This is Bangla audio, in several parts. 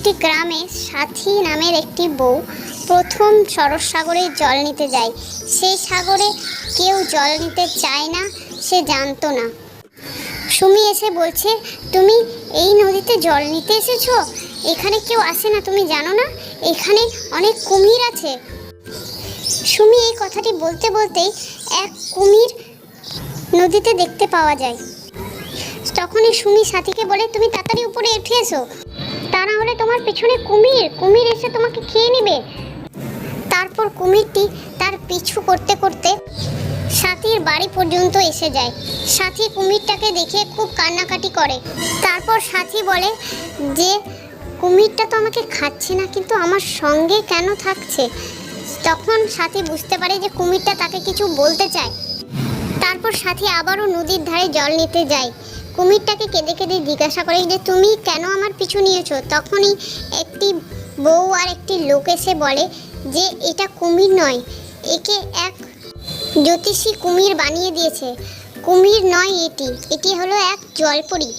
একটি গ্রামে সাথী নামের একটি বউ প্রথম সরস সাগরে জল নিতে যায়। সেই সাগরে কেউ জল নিতে চায় না, সে জানতো না। সুমি এসে বলছে, তুমি এই নদীতে জল নিতে এসেছো? এখানে কেউ আসে না, তুমি জানো না? এখানে অনেক কুমির আছে। সুমি এই কথাটি বলতে বলতেই এক কুমির নদীতে দেখতে পাওয়া যায়। তখনই সুমি সাথীকে বলে, তুমি তাড়াতাড়ি উপরে উঠে এসো, তা না হলে তোমার পেছনে কুমির এসে তোমাকে খেয়ে নেবে। তারপর কুমিরটি তার পিছু করতে করতে সাথীর বাড়ি পর্যন্ত এসে যায়। সাথী কুমিরটাকে দেখে খুব কান্নাকাটি করে। তারপর সাথী বলে যে কুমিরটা তো আমাকে খাচ্ছে না, কিন্তু আমার সঙ্গে কেন থাকছে? তখন সাথী বুঝতে পারে যে কুমিরটা তাকে কিছু বলতে চায়। তারপর সাথী আবারও নদীর ধারে জল নিতে যায়। কুমিরটাকে কেঁদে কেঁদে জিজ্ঞাসা করে যে তুমি কেন আমার পিছু নিয়েছো? তখনই একটি বউ আর একটি লোক এসে বলে যে এটা কুমির নয়, একে এক জ্যোতিষী কুমির বানিয়ে দিয়েছে। কুমির নয়, এটি হলো এক জলপরি।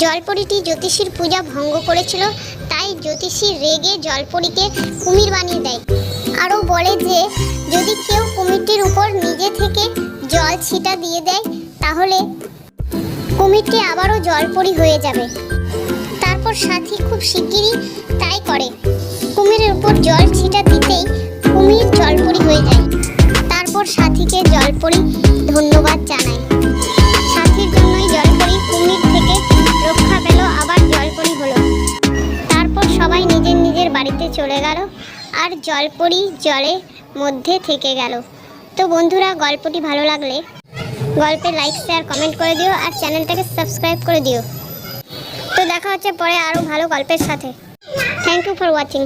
জলপরিটি জ্যোতিষীর পূজা ভঙ্গ করেছিল, তাই জ্যোতিষী রেগে জলপরিকে কুমির বানিয়ে দেয়। আরও বলে যে যদি কেউ কুমিরটির উপর নিজে থেকে জল ছিটা দিয়ে দেয় তাহলে কুমিরটি আবারও জলপরি হয়ে যাবে। তারপর সাথী খুব শিগগিরই তাই করে। কুমিরের উপর জল ছিটা দিতেই কুমির জলপরি হয়ে যায়। তারপর সাথীকে জলপরি ধন্যবাদ জানায়। সাথীর জন্যই জলপরি কুমির থেকে রক্ষা পেল, আবার জলপরি হলো। তারপর সবাই নিজের নিজের বাড়িতে চলে গেল আর জলপরি জলের মধ্যে থেকে গেল। তো বন্ধুরা, গল্পটি ভালো লাগলে গল্পে লাইক, শেয়ার, কমেন্ট করে দিও আর চ্যানেলটাকে সাবস্ক্রাইব করে দিও। তো দেখা হচ্ছে পরে আরও ভালো গল্পের সাথে। Thank you for watching.